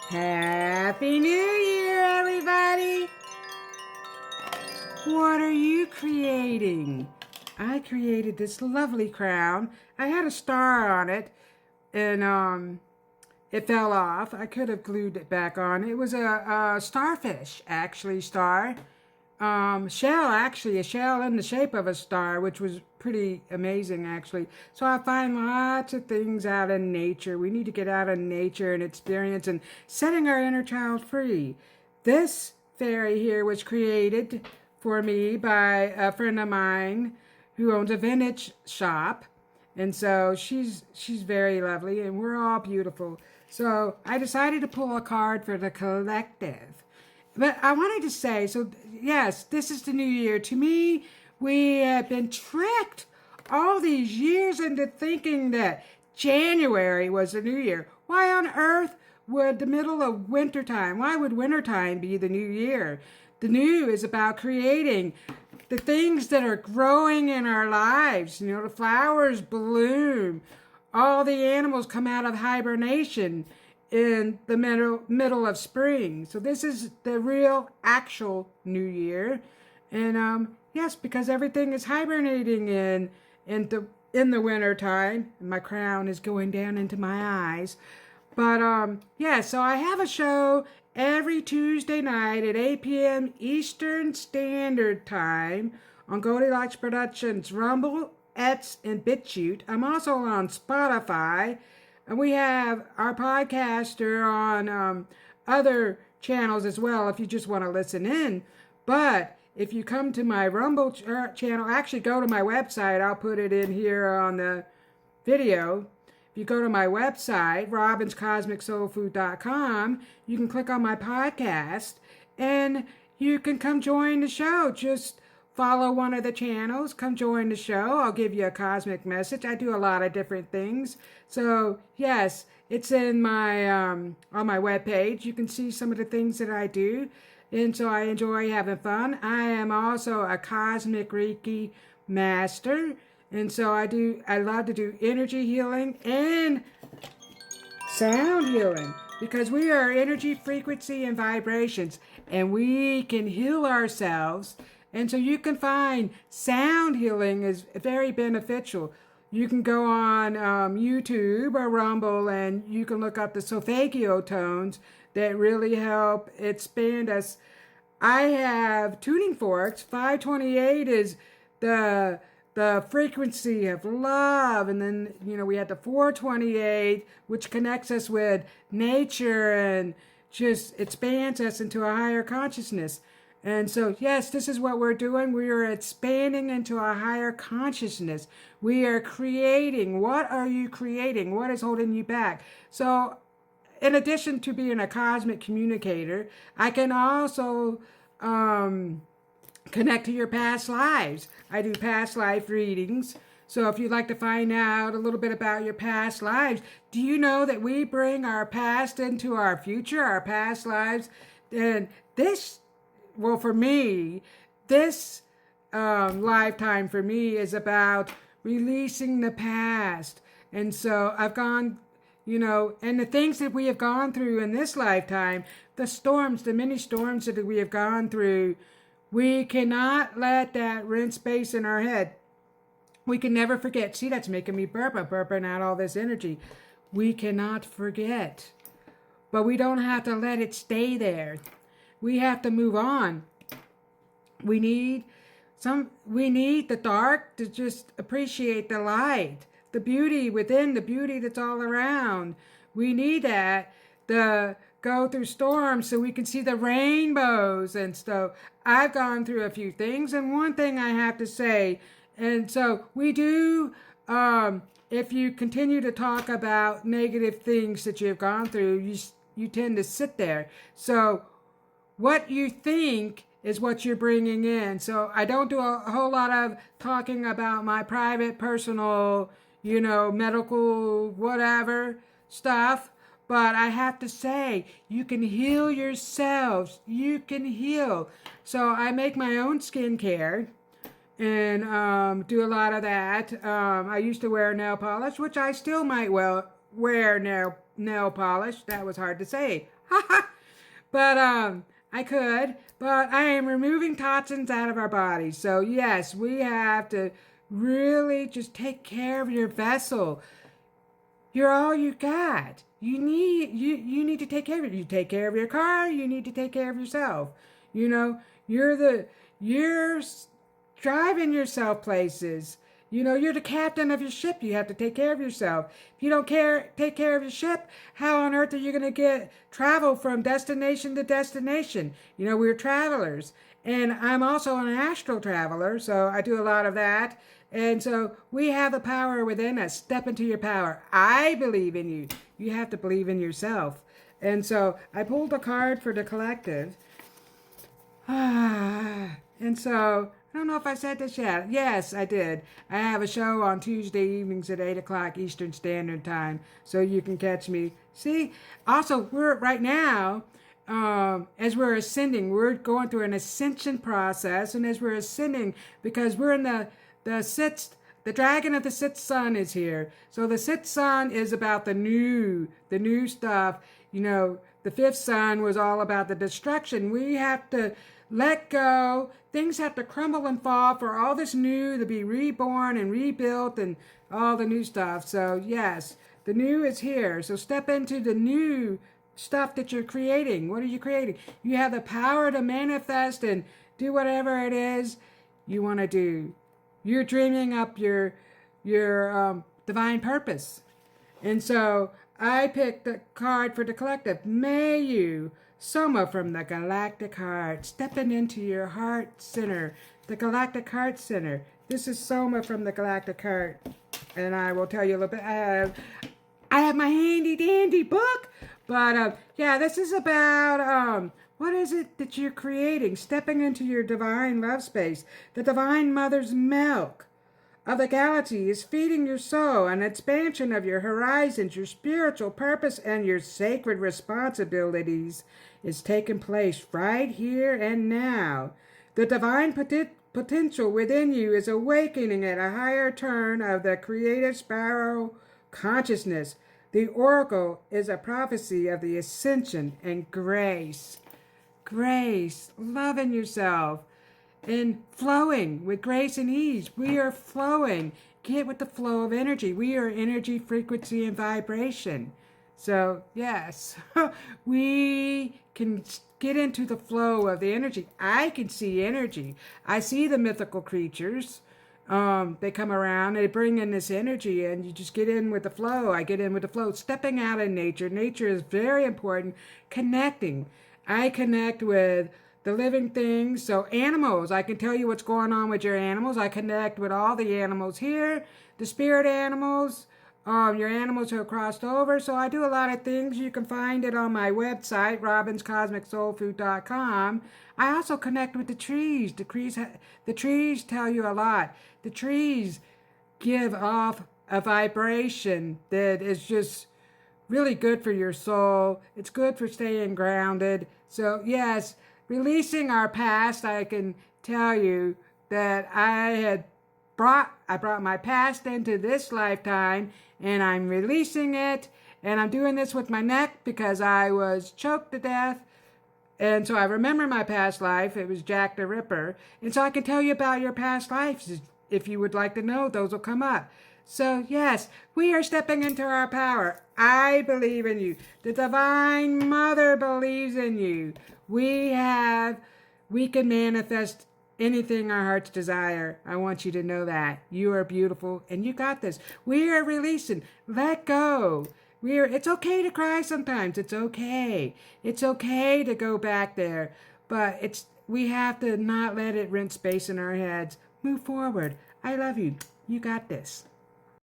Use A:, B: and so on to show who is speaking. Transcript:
A: Happy New Year, everybody! What are you creating? I created this lovely crown. I had a star on it, and it fell off. I could have glued it back on. It was a starfish, actually, star. Shell, actually, a shell in the shape of a star, which was pretty amazing, actually. So I find lots of things out in nature. We need to get out in nature and experience and setting our inner child free. This fairy here was created for me by a friend of mine who owns a vintage shop. And so she's very lovely, and we're all beautiful. So I decided to pull a card for the collective. But I wanted to say, so yes, this is the new year. To me, we have been tricked all these years into thinking that January was the new year. Why on earth would the middle of wintertime, why would wintertime be the new year? The new is about creating the things that are growing in our lives. You know, the flowers bloom. All the animals come out of hibernation in the middle of spring. So this is the real actual new year. And yes, because everything is hibernating in the winter time. And my crown is going down into my eyes. But yeah, so I have a show every Tuesday night at 8 p.m. Eastern Standard Time on Goldylocks Productions Rumble, Ets, and Bitchute. I'm also on Spotify. And we have our podcaster on other channels as well if you just want to listen in. But if you come to my Rumble channel, actually go to my website. I'll put it in here on the video. If you go to my website, robinscosmicsoulfood.com, you can click on my podcast and you can come join the show. Just follow one of the channels, come join the show. I'll give you a cosmic message. I do a lot of different things. So yes, it's in my on my webpage. You can see some of the things that I do. And so I enjoy having fun. I am also a cosmic Reiki master. And so I love to do energy healing and sound healing, because we are energy, frequency, and vibrations, and we can heal ourselves. And so you can find sound healing is very beneficial. You can go on YouTube or Rumble, and you can look up the solfeggio tones that really help expand us. I have tuning forks. 528 is the frequency of love, and then we have the 428, which connects us with nature and just expands us into a higher consciousness. And so yes, this is what we're doing. We are expanding into a higher consciousness. We are creating. What are you creating? What is holding you back? So in addition to being a cosmic communicator, I can also connect to your past lives. I do past life readings. So if you'd like to find out a little bit about your past lives, do you know that we bring our past into our future, our past lives? And this, well, for me, this lifetime for me is about releasing the past. And so I've gone, and the things that we have gone through in this lifetime, the storms, the many storms that we have gone through, we cannot let that rent space in our head. We can never forget. See, that's making me burp. I'm burping out all this energy. We cannot forget. But we don't have to let it stay there. We have to move on. We need the dark to just appreciate the light, the beauty within, the beauty that's all around. We need that to go through storms so we can see the rainbows and stuff. I've gone through a few things, and one thing I have to say, and so we do, if you continue to talk about negative things that you've gone through, you tend to sit there. So what you think is what you're bringing in. So I don't do a whole lot of talking about my private, personal, medical, whatever stuff. But I have to say, you can heal yourselves. You can heal. So I make my own skincare and do a lot of that. I used to wear nail polish, which I still might wear nail nail polish. That was hard to say. But I could. But I am removing toxins out of our bodies. So yes, we have to really just take care of your vessel. You're all you got. You need to take care of it. You take care of your car, you need to take care of yourself. You know, you're driving yourself places. You know, you're the captain of your ship. You have to take care of yourself. If you don't take care of your ship, how on earth are you going to travel from destination to destination? You know, we're travelers. And I'm also an astral traveler, so I do a lot of that. And so we have the power within us. Step into your power. I believe in you. You have to believe in yourself. And so I pulled a card for the collective. And so, I don't know if I said this yet. Yes, I did. I have a show on Tuesday evenings at 8 o'clock Eastern Standard Time, so you can catch me. See, also, we're right now, as we're ascending, we're going through an ascension process, and as we're ascending, because we're in the dragon of the sixth sun is here. So the sixth sun is about the new stuff. You know, the fifth sun was all about the destruction. We have to let go. Things have to crumble and fall for all this new to be reborn and rebuilt and all the new stuff. So yes, the new is here. So step into the new stuff that you're creating. What are you creating? You have the power to manifest and do whatever it is you want to do. You're dreaming up your divine purpose. And so I picked the card for the collective. May you, Soma from the Galactic Heart, stepping into your heart center, the Galactic Heart Center. This is Soma from the Galactic Heart, and I will tell you a little bit. I have my handy dandy book, but yeah, this is about what is it that you're creating? Stepping into your divine love space. The divine mother's milk of the galaxy is feeding your soul. An expansion of your horizons, your spiritual purpose, and your sacred responsibilities is taking place right here and now. The divine potential within you is awakening at a higher turn of the creative spiral consciousness. The oracle is a prophecy of the ascension and grace. Grace, loving yourself, and flowing with grace and ease. We are flowing. Get with the flow of energy. We are energy, frequency, and vibration. So, yes, we can get into the flow of the energy. I can see energy. I see the mythical creatures. They come around, they bring in this energy, and you just get in with the flow. I get in with the flow. Stepping out in nature. Nature is very important. Connecting. I connect with the living things. So animals, I can tell you what's going on with your animals. I connect with all the animals here, the spirit animals, your animals who have crossed over. So I do a lot of things. You can find it on my website, robinscosmicsoulfood.com. I also connect with the trees. The trees tell you a lot. The trees give off a vibration that is just really good for your soul. It's good for staying grounded. So yes, releasing our past, I can tell you that I brought my past into this lifetime, and I'm releasing it, and I'm doing this with my neck because I was choked to death. And so I remember my past life. It was Jack the Ripper. And so I can tell you about your past lives. If you would like to know, those will come up. So yes, we are stepping into our power. I believe in you. The Divine Mother believes in you. We can manifest anything our hearts desire. I want you to know that. You are beautiful and you got this. We are releasing. Let go. It's okay to cry sometimes. It's okay. It's okay to go back there. But we have to not let it rent space in our heads. Move forward. I love you. You got this.